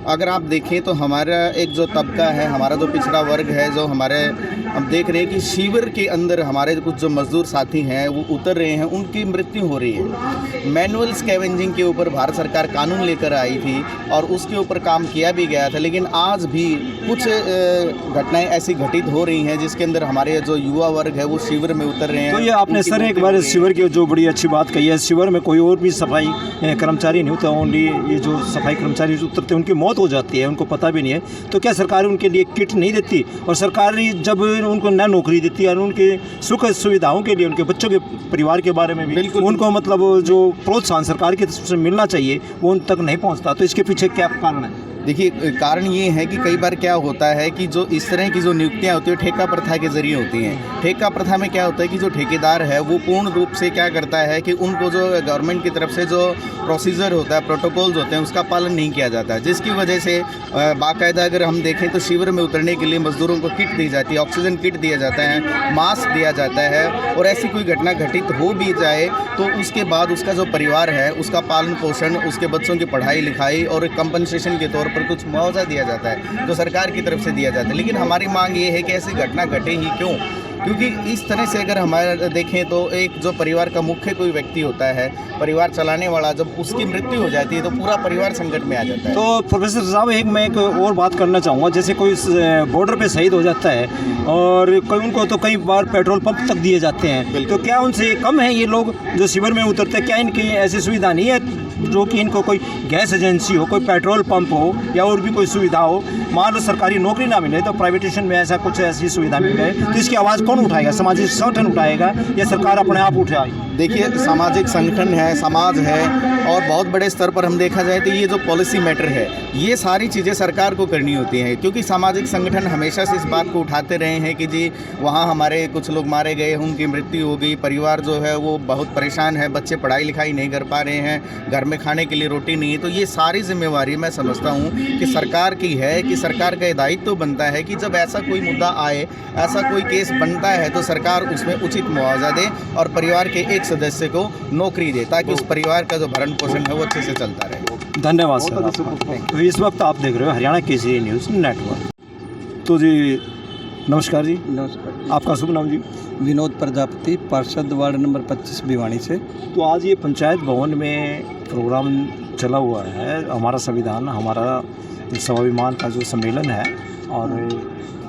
अगर आप देखें तो हमारा एक जो तबका है, हमारा जो पिछड़ा वर्ग है, जो हमारे हम देख रहे हैं कि शिविर के अंदर हमारे कुछ जो मजदूर साथी हैं वो उतर रहे हैं, उनकी मृत्यु हो रही है। मैनुअल स्कैवेंजिंग के ऊपर भारत सरकार कानून लेकर आई थी और उसके ऊपर काम किया भी गया था, लेकिन आज भी कुछ घटनाएं ऐसी घटित हो रही हैं जिसके अंदर हमारे जो युवा वर्ग है वो शिविर में उतर रहे हैं। तो ये आपने सर एक बार शिविर की जो बड़ी अच्छी बात कही है, शिविर में कोई और भी सफाई कर्मचारी नहीं होता, ओनली ये जो सफाई कर्मचारी उतरते हैं उनकी मौत हो जाती है, उनको पता भी नहीं है। तो क्या सरकार उनके लिए किट नहीं देती? और सरकार जब उनको न नौकरी देती है और उनके सुख सुविधाओं के लिए, उनके बच्चों के परिवार के बारे में भी उनको मतलब जो प्रोत्साहन सरकार की तरफ से मिलना चाहिए वो उन तक नहीं पहुंचता, तो इसके पीछे क्या कारण है? देखिए, कारण ये है कि कई बार क्या होता है कि जो इस तरह की जो नियुक्तियां होती है ठेका प्रथा के जरिए होती हैं। ठेका प्रथा में क्या होता है कि जो ठेकेदार है वो पूर्ण रूप से क्या करता है कि उनको जो गवर्नमेंट की तरफ से जो प्रोसीजर होता है, प्रोटोकॉल्स होते हैं, उसका पालन नहीं किया जाता है, जिसकी वजह से बाकायदा अगर हम देखें तो शिविर में उतरने के लिए मजदूरों को किट दी जाती है, ऑक्सीजन किट दिया जाता है, मास्क दिया जाता है, और ऐसी कोई घटना घटित हो भी जाए तो उसके बाद उसका जो परिवार है उसका पालन पोषण, उसके बच्चों की पढ़ाई लिखाई और कंपनसेशन के तौर पर कुछ मुआवजा दिया जाता है जो सरकार की तरफ से दिया जाता है। लेकिन हमारी मांग ये है कि ऐसी घटना घटे ही क्यों? क्योंकि इस तरह से अगर हमारे देखें तो एक जो परिवार का मुख्य कोई व्यक्ति होता है, परिवार चलाने वाला, जब उसकी मृत्यु हो जाती है तो पूरा परिवार संकट में आ जाता है। तो प्रोफेसर साहब, एक और बात करना चाहूँगा, जैसे कोई बॉर्डर पे शहीद हो जाता है और उनको तो कई बार पेट्रोल पंप तक दिए जाते हैं, तो क्या उनसे कम है ये लोग जो शिविर में उतरते हैं? क्या इनकी ऐसी सुविधा नहीं है जो कि इनको कोई गैस एजेंसी हो, कोई पेट्रोल पंप हो या और भी कोई सुविधा हो? मान लो सरकारी नौकरी ना मिले तो प्राइवेटेशन में ऐसा कुछ ऐसी सुविधा मिल जाए, तो इसकी आवाज़ कौन उठाएगा? सामाजिक संगठन उठाएगा या सरकार अपने आप उठाएगी? देखिए, सामाजिक संगठन है, समाज है, और बहुत बड़े स्तर पर हम देखा जाए तो ये जो पॉलिसी मैटर है ये सारी चीज़ें सरकार को करनी होती हैं, क्योंकि सामाजिक संगठन हमेशा से इस बात को उठाते रहे हैं कि जी वहाँ हमारे कुछ लोग मारे गए, उनकी मृत्यु हो गई, परिवार जो है वो बहुत परेशान है, बच्चे पढ़ाई लिखाई नहीं कर पा रहे हैं, घर में खाने के लिए रोटी नहीं है। तो ये सारी जिम्मेवारी मैं समझता हूँ कि सरकार की है, कि सरकार का दायित्व तो बनता है कि जब ऐसा कोई मुद्दा आए, ऐसा कोई केस बनता है तो सरकार उसमें उचित मुआवजा दे और परिवार के एक सदस्य को नौकरी दे, ताकि उस परिवार का जो भरण पोषण है वो अच्छे से चलता रहे। धन्यवाद सर आपका। तो इस वक्त आप देख रहे हो हरियाणा केसरी न्यूज़ नेटवर्क। तो जी नमस्कार जी। नमस्कार। आपका शुभ नाम जी? विनोद प्रजापति, पार्षद वार्ड नंबर 25 भिवानी से। तो आज ये पंचायत भवन में प्रोग्राम चला हुआ है, हमारा संविधान हमारा स्वाभिमान का जो सम्मेलन है, और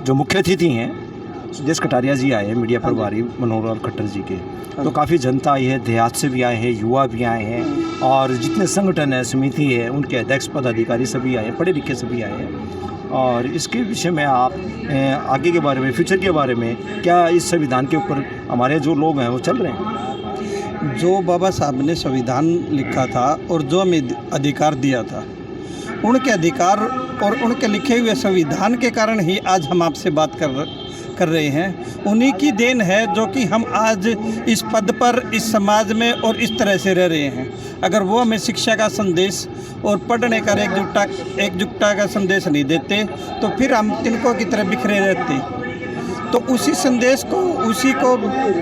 जो मुख्य अतिथि हैं सुदेश कटारिया जी आए हैं, मीडिया प्रभारी मनोहर लाल खट्टर जी के। तो काफ़ी जनता आई है, देहात से भी आए हैं, युवा भी आए हैं, और जितने संगठन है, समिति है, उनके अध्यक्ष पदाधिकारी सभी आए हैं, पढ़े लिखे सभी आए हैं। और इसके विषय में आप आगे के बारे में, फ्यूचर के बारे में, क्या इस संविधान के ऊपर हमारे जो लोग हैं वो चल रहे हैं? जो बाबा साहब ने संविधान लिखा था और जो हमें अधिकार दिया था, उनके अधिकार और उनके लिखे हुए संविधान के कारण ही आज हम आपसे बात कर रहे हैं। उन्हीं की देन है जो कि हम आज इस पद पर, इस समाज में और इस तरह से रह रहे हैं। अगर वो हमें शिक्षा का संदेश और पढ़ने का एकजुटता का संदेश नहीं देते तो फिर हम तिनकों की तरह बिखरे रहते। तो उसी संदेश को, उसी को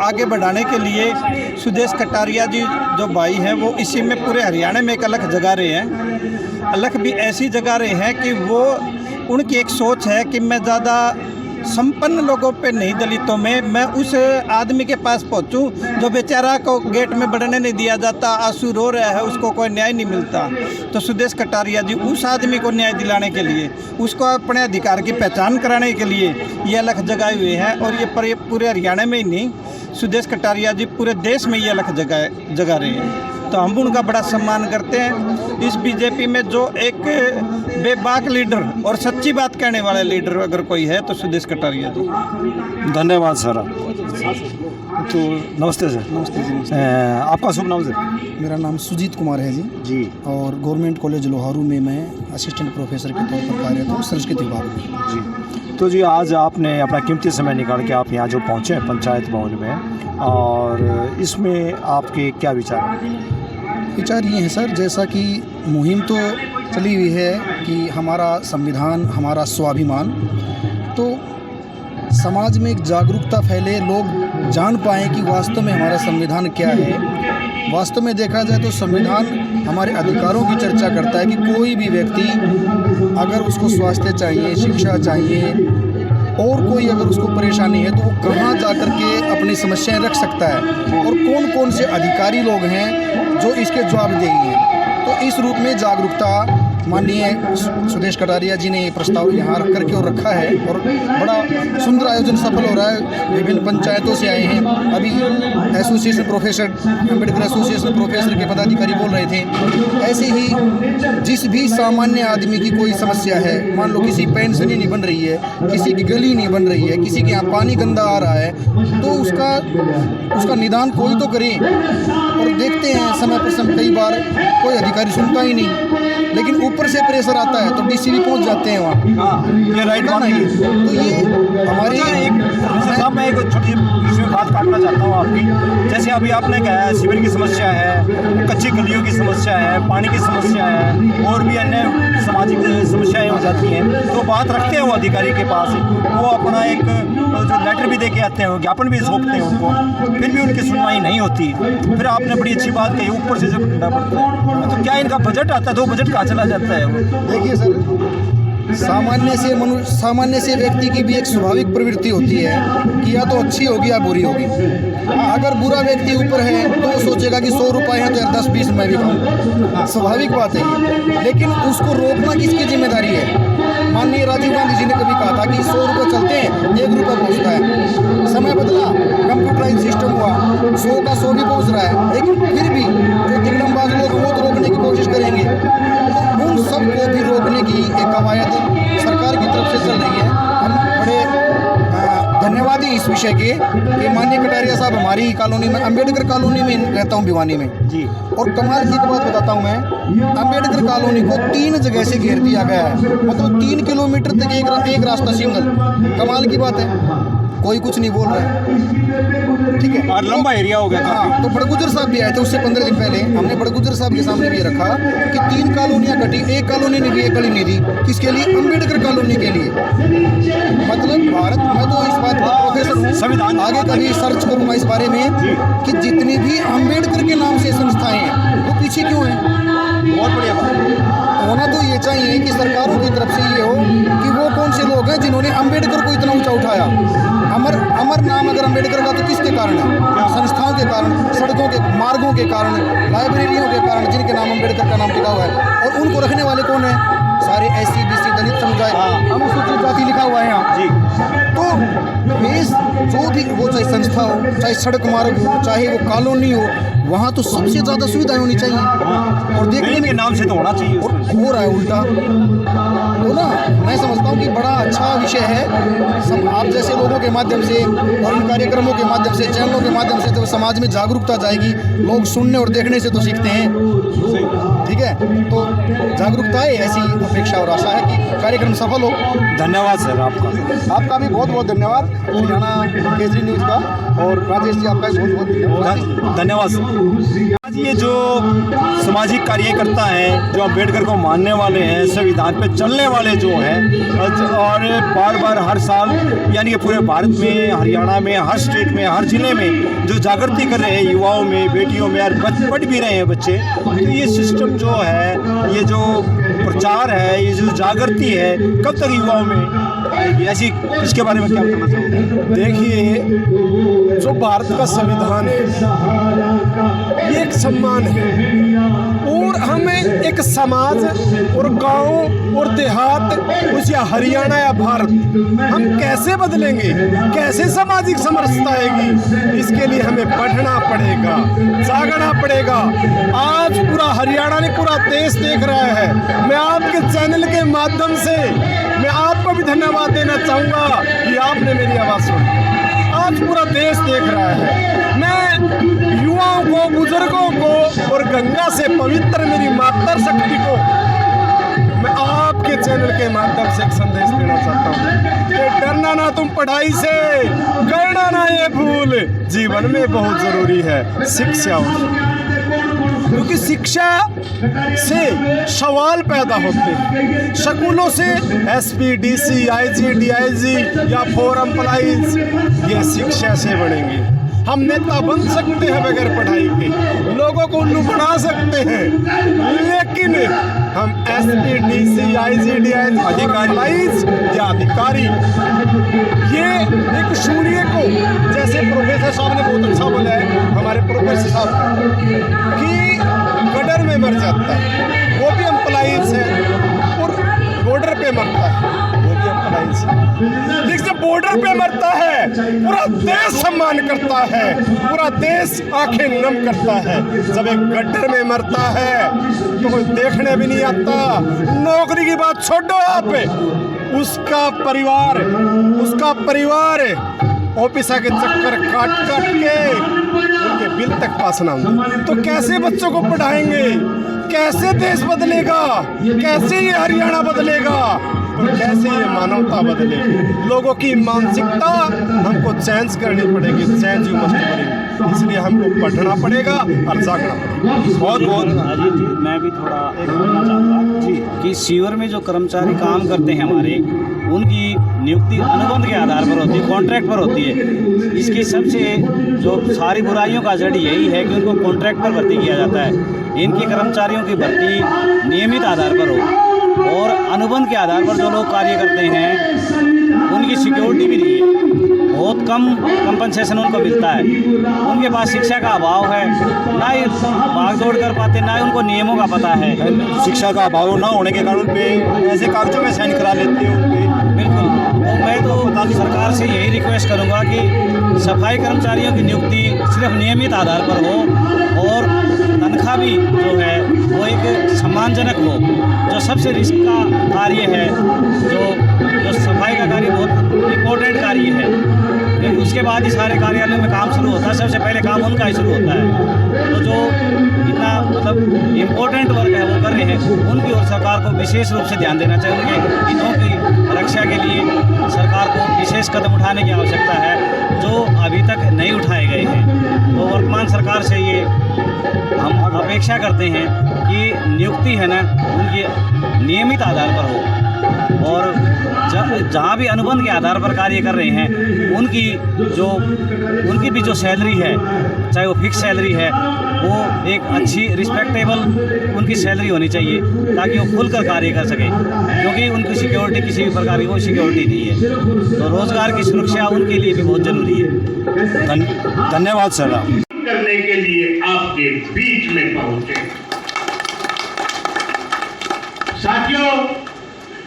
आगे बढ़ाने के लिए सुदेश कटारिया जी जो भाई हैं वो इसी में पूरे हरियाणा में एक अलग जगा रहे हैं। अलग भी ऐसी जगा रहे हैं कि वो, उनकी एक सोच है कि मैं ज़्यादा संपन्न लोगों पे नहीं, दलितों में मैं उस आदमी के पास पहुंचूं जो बेचारा को गेट में बढ़ने नहीं दिया जाता, आंसू रो रहा है, उसको कोई न्याय नहीं मिलता। तो सुदेश कटारिया जी उस आदमी को न्याय दिलाने के लिए, उसको अपने अधिकार की पहचान कराने के लिए ये अलग जगाए हुए हैं। और ये पूरे हरियाणा में ही नहीं, सुदेश कटारिया जी पूरे देश में ये अलग जगा रहे हैं। तो हम उनका बड़ा सम्मान करते हैं। इस बीजेपी में जो एक बेबाक लीडर और सच्ची बात कहने वाले लीडर अगर कोई है तो सुदेश कटारिया जी। धन्यवाद सर। तो नमस्ते सर। नमस्ते जी। आपका शुभ नाम सर? मेरा नाम सुजीत कुमार है जी। और गवर्नमेंट कॉलेज लोहारू में मैं असिस्टेंट प्रोफेसर के तौर पर कार्यरत हूँ, संस्कृत विभाग में जी। तो जी आज आपने अपना कीमती समय निकाल के आप यहाँ जो पहुँचे हैं पंचायत भवन में, और इसमें आपके क्या विचार हैं? विचार ये हैं सर, जैसा कि मुहिम तो चली हुई है कि हमारा संविधान हमारा स्वाभिमान, तो समाज में एक जागरूकता फैले, लोग जान पाएँ कि वास्तव में हमारा संविधान क्या है। वास्तव में देखा जाए तो संविधान हमारे अधिकारों की चर्चा करता है कि कोई भी व्यक्ति अगर उसको स्वास्थ्य चाहिए, शिक्षा चाहिए, और कोई अगर उसको परेशानी है तो वो कहाँ जा कर के अपनी समस्याएं रख सकता है, और कौन कौन से अधिकारी लोग हैं जो इसके जवाबदेही हैं। तो इस रूप में जागरूकता माननीय सुदेश कटारिया जी ने ये प्रस्ताव यहाँ रख करके और रखा है, और बड़ा सुंदर आयोजन सफल हो रहा है। विभिन्न पंचायतों से आए हैं। अभी association professor, Ambedkar association professor के पदाधिकारी बोल रहे थे। ऐसे ही जिस भी सामान्य आदमी की कोई समस्या है, मान लो किसी पेंशन ही नहीं बन रही है, किसी की गली नहीं बन रही है, किसी के यहाँ पानी गंदा आ रहा है, तो उसका निदान कोई तो करे। और देखते हैं समय पर समय कई बार कोई अधिकारी सुनता ही नहीं, लेकिन ऊपर से प्रेशर आता है तो डीसीपी पहुंच जाते हैं वहाँ। ये राइट बात है। तो ये हमारी साहब, मैं एक छोटी इसमें बात काटना चाहता हूँ आपकी। जैसे अभी आपने कहा है सीवर की समस्या है, कच्ची गलियों की समस्या है, पानी की समस्या है, और भी अन्य सामाजिक समस्याएं हो जाती हैं, तो बात रखते हैं वो अधिकारी के पास, वो अपना एक जो लेटर भी दे के आते हैं, ज्ञापन भी सौंपते हैं उनको, फिर भी उनकी सुनवाई नहीं होती। फिर आपने बड़ी अच्छी बात कही, ऊपर से जब डंडा पड़ता है तो क्या इनका बजट आता है तो बजट कहाँ चला जाता है? वो देखिए सर, सामान्य से व्यक्ति की भी एक स्वाभाविक प्रवृत्ति होती है कि या तो अच्छी होगी या बुरी होगी। अगर बुरा व्यक्ति ऊपर है तो वो सोचेगा कि 100 रुपये हैं तो यार 10-20 मैं भी खाऊं, स्वाभाविक बात है ये। लेकिन उसको रोकना किसकी जिम्मेदारी है? माननीय राजीव गांधी जी ने कभी कहा था कि 100 रुपये चलते हैं, 1 रुपया पहुँचता है। समय बदला, कंप्यूटराइज सिस्टम हुआ, 100 का 100 भी पहुँच रहा है, लेकिन फिर भी जो दिग्गजबाज लोग वो तो रोकने की कोशिश करेंगे। तो उन सबको भी रोकने की एक कवायद सरकार की तरफ से चल रही है। हम बड़े धन्यवादी इस विषय के कि माननीय कटारिया साहब हमारी कॉलोनी में, अम्बेडकर कॉलोनी में रहता हूँ भिवानी में जी। और कमाल की एक बात बताता हूँ मैं, अम्बेडकर कॉलोनी को 3 जगह से घेर दिया गया है, मतलब 3 किलोमीटर तक एक रास्ता सिंगल। कमाल की बात है, कोई कुछ नहीं बोल रहा है। ठीक है, और लंबा एरिया हो गया था। हाँ, तो बड़गुजर साहब भी आए थे उससे 15 दिन पहले। हमने बड़गुजर साहब के सामने भी रखा कि 3 कॉलोनियाँ कटी, एक कॉलोनी ने भी एक गली नहीं दी, किसके लिए? अम्बेडकर कॉलोनी के लिए। मतलब भारत में तो इस बात का प्रोफेसर हूँ, संविधान आगे कभी सर्च करूँगा इस बारे में कि जितनी भी अम्बेडकर के नाम से संस्थाएं हैं वो पीछे क्यों हैं। बहुत बढ़िया बात। होना तो ये चाहिए कि सरकारों की तरफ से ये हो कि वो कौन से लोग हैं जिन्होंने अम्बेडकर को इतना ऊंचा उठाया। अमर नाम अगर अम्बेडकर का तो किसके कारण है? संस्थाओं के कारण, सड़कों के, मार्गों के कारण, लाइब्रेरियों के कारण, जिनके नाम अम्बेडकर का नाम टिका हुआ है। और उनको रखने वाले कौन है? सारे SC BC दलित समुदाय, अनुसूचित जाति लिखा हुआ है यहाँ जी। तो बेस जो भी वो, चाहे संस्था हो, चाहे सड़क मार्ग हो, चाहे वो कॉलोनी हो, वहाँ तो सबसे ज़्यादा सुविधाएं होनी चाहिए। और देखने के नाम से तो होना चाहिए, और हो रहा है उल्टा। तो ना मैं समझता हूँ कि बड़ा अच्छा विषय है। सब आप जैसे लोगों के माध्यम से और इन कार्यक्रमों के माध्यम से, चैनलों के माध्यम से तो समाज में जागरूकता जाएगी। लोग सुनने और देखने से तो सीखते हैं, ठीक है। तो जागरूकता है, ऐसी अपेक्षा और आशा है कि कार्यक्रम सफल हो। धन्यवाद सर आपका भी बहुत बहुत धन्यवाद हरियाणा केसरी न्यूज़ का, और राजेश जी आपका भी बहुत बहुत धन्यवाद सर। आज ये जो सामाजिक कार्यकर्ता हैं, जो अम्बेडकर को मानने वाले हैं, संविधान पे चलने वाले जो हैं, और बार बार हर साल यानी कि पूरे भारत में, हरियाणा में, हर स्टेट में, हर जिले में जो जागृति कर रहे हैं युवाओं में, बेटियों में, और पढ़ भी रहे हैं बच्चे। तो ये सिस्टम जो है, ये जो प्रचार है, ये जो जागृति है, कब तक युवाओं में ऐसी, इसके बारे में क्या बताना चाहूँगा? देखिए, जो भारत का संविधान है ये एक सम्मान है, और हमें एक समाज और गांव और देहात, उस या हरियाणा या भारत, हम कैसे बदलेंगे, कैसे सामाजिक समरसता आएगी, इसके लिए हमें पढ़ना पड़ेगा, जागना पड़ेगा। आज पूरा हरियाणा ने, पूरा देश देख रहा है। मैं आपके चैनल के माध्यम से मैं आपको भी धन्यवाद देना चाहूँगा कि आपने मेरी आवाज़ सुनी। आज पूरा देश देख रहा है। मैं युवाओं को, बुजुर्गों को और गंगा से पवित्र मेरी मातृशक्ति को मैं आपके चैनल के माध्यम से एक संदेश देना चाहता हूँ कि डरना ना तुम पढ़ाई से, करना ना ये भूल, जीवन में बहुत जरूरी है शिक्षा। क्योंकि शिक्षा से सवाल पैदा होते हैं। स्कूलों से SP DC IG DIG या फोरम एम्प्लॉइज, ये शिक्षा से बढ़ेंगे। हम नेता बन सकते हैं बगैर पढ़ाई के, लोगों को उल्लू बना सकते हैं, लेकिन हम SP DC IG DIG अधिकारी या अधिकारी, ये एक सूर्य को, जैसे प्रोफेसर साहब ने बहुत अच्छा बोला है, हमारे प्रोफेसर साहब, कि गटर में मर जाता है वो भी एम्प्लॉइज है, और बॉर्डर पे मरता है वो भी एम्प्लॉइज है। लेकिन जब बॉर्डर पे मरता है पूरा देश सम्मान करता है, पूरा देश आंखें नम करता है। जब एक गटर में मरता है तो कोई देखने भी नहीं आता। नौकरी की बात छोड़ो आप, उसका परिवार ऑफिस के चक्कर काट के उनके बिल तक पास ना होंगे, तो कैसे बच्चों को पढ़ाएंगे, कैसे देश बदलेगा, कैसे ये हरियाणा बदलेगा, और कैसे ये मानवता बदलेगी। लोगों की मानसिकता हमको चेंज करनी पड़ेगी, चेंज यू मस्ट पड़ेगी। इसलिए हमको पढ़ना पड़ेगा और जागना पड़ेगा। बहुत बहुत अजीत जी, मैं भी थोड़ा बोलना चाहूँगा जी कि सीवर में जो कर्मचारी काम करते हैं हमारे, उनकी नियुक्ति अनुबंध के आधार पर होती है, कॉन्ट्रैक्ट पर होती है। इसकी सबसे जो सारी बुराइयों का जड़ यही है कि उनको कॉन्ट्रैक्ट पर भर्ती किया जाता है। इनकी कर्मचारियों की भर्ती नियमित आधार पर हो, और अनुबंध के आधार पर जो लोग कार्य करते हैं उनकी सिक्योरिटी भी नहीं है, बहुत कम कंपनसेशन उनको मिलता है। उनके पास शिक्षा का अभाव है, ना ही भाग दौड़ कर पाते, ना ही उनको नियमों का पता है। शिक्षा का अभाव ना होने के कारण पे ऐसे कागजों में साइन करा लेते हैं उनके। बिल्कुल, तो मैं तो सरकार से यही रिक्वेस्ट करूंगा कि सफाई कर्मचारियों की नियुक्ति सिर्फ नियमित आधार पर हो, और तनख्वाह भी जो है वो एक सम्मानजनक हो। जो सबसे रिस्क का कार्य है, जो सफाई का कार्य बहुत इम्पोर्टेंट कार्य है, क्योंकि उसके बाद ही सारे कार्यालयों में काम शुरू होता है। सबसे पहले काम उनका ही शुरू होता है। तो जो इतना मतलब इम्पोर्टेंट वर्क है वो कर रहे हैं, उनकी और सरकार को विशेष रूप से ध्यान देना चाहिए। उनके हितों की रक्षा के लिए सरकार को विशेष कदम उठाने की आवश्यकता है, जो अभी तक नहीं उठाए गए। वर्तमान सरकार से ये हम अपेक्षा करते हैं कि नियुक्ति है ना उनकी नियमित आधार पर हो, और जहाँ भी अनुबंध के आधार पर कार्य कर रहे हैं उनकी भी जो सैलरी है, चाहे वो फिक्स सैलरी है, वो एक अच्छी रिस्पेक्टेबल उनकी सैलरी होनी चाहिए ताकि वो खुलकर कार्य कर सकें, क्योंकि उनकी सिक्योरिटी किसी भी प्रकार की वो सिक्योरिटी नहीं है। तो रोज़गार की सुरक्षा उनके लिए भी बहुत ज़रूरी है। धन्यवाद सर। करने के लिए आपके बीच में पहुंचे। साथियों,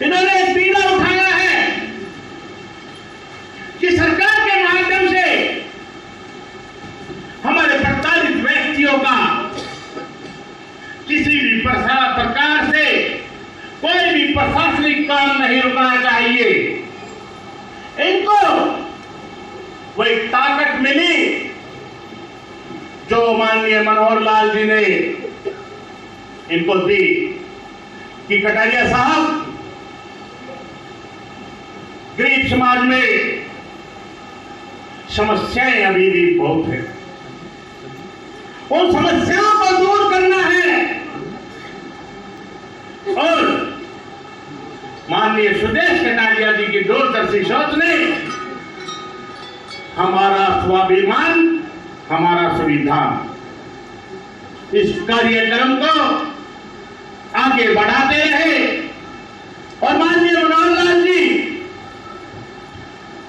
इन्होंने एक बीड़ा उठाया है कि सरकार के माध्यम से हमारे प्रताड़ित व्यक्तियों का किसी भी प्रकार से कोई भी प्रशासनिक काम नहीं रुकना चाहिए। इनको वही ताकत मिली जो माननीय मनोहर लाल जी ने इनको दी कि कटारिया साहब, गरीब समाज में समस्याएं अभी भी बहुत है, उन समस्याओं को दूर करना है। और माननीय सुदेश कटारिया जी की दूरदर्शी सोच ने हमारा स्वाभिमान हमारा संविधान इस कार्यक्रम को आगे बढ़ाते रहे, और माननीय मनोहर लाल जी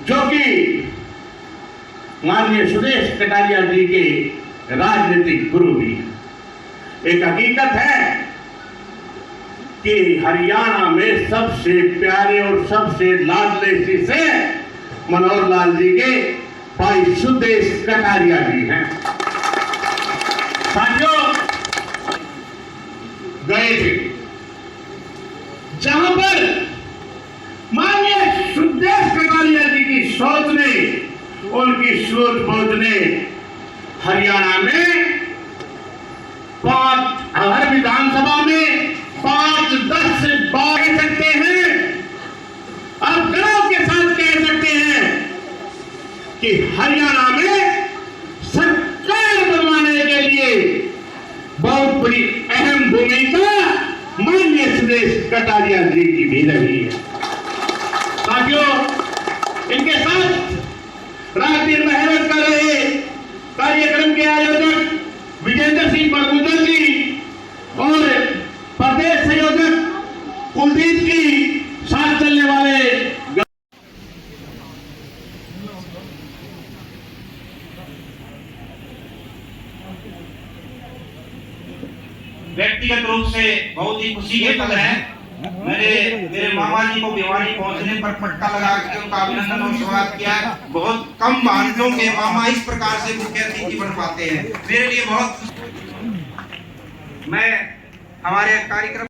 जो कि माननीय सुदेश कटारिया जी के राजनीतिक गुरु भी हैं। एक हकीकत है कि हरियाणा में सबसे प्यारे और सबसे लाडले शिष्य मनोहर लाल जी के भाई सुदेश कटारिया जी हैं। साथियों, गए थे जहां पर माननीय सुदेश कटारिया जी की सोच ने, उनकी सूझबूझ ने हरियाणा में 5 हर विधानसभा में 5, 10 बार कह सकते हैं, आप गर्व के साथ कह सकते हैं कि हरियाणा में सरकार बनवाने के लिए बहुत बड़ी अहम भूमिका माननीय सुदेश कटारिया जी की भी रही है। साथियों, इनके साथ रात दिन मेहनत कर रहे कार्यक्रम के आयोजक विजेंद्र सिंह बरगुजर जी और प्रदेश संयोजक कुलदीप जी, साथ चलने वाले व्यक्तिगत रूप से बहुत ही खुशी के पल है। मेरे मामा जी को भिवानी पहुंचने पर पट्टा लगा के उनका अभिनंदन और स्वागत किया। बहुत कम भांजों के मामा इस प्रकार से मुख्य अतिथि बन पाते हैं। मेरे लिए बहुत मैं हमारे कार्यक्रम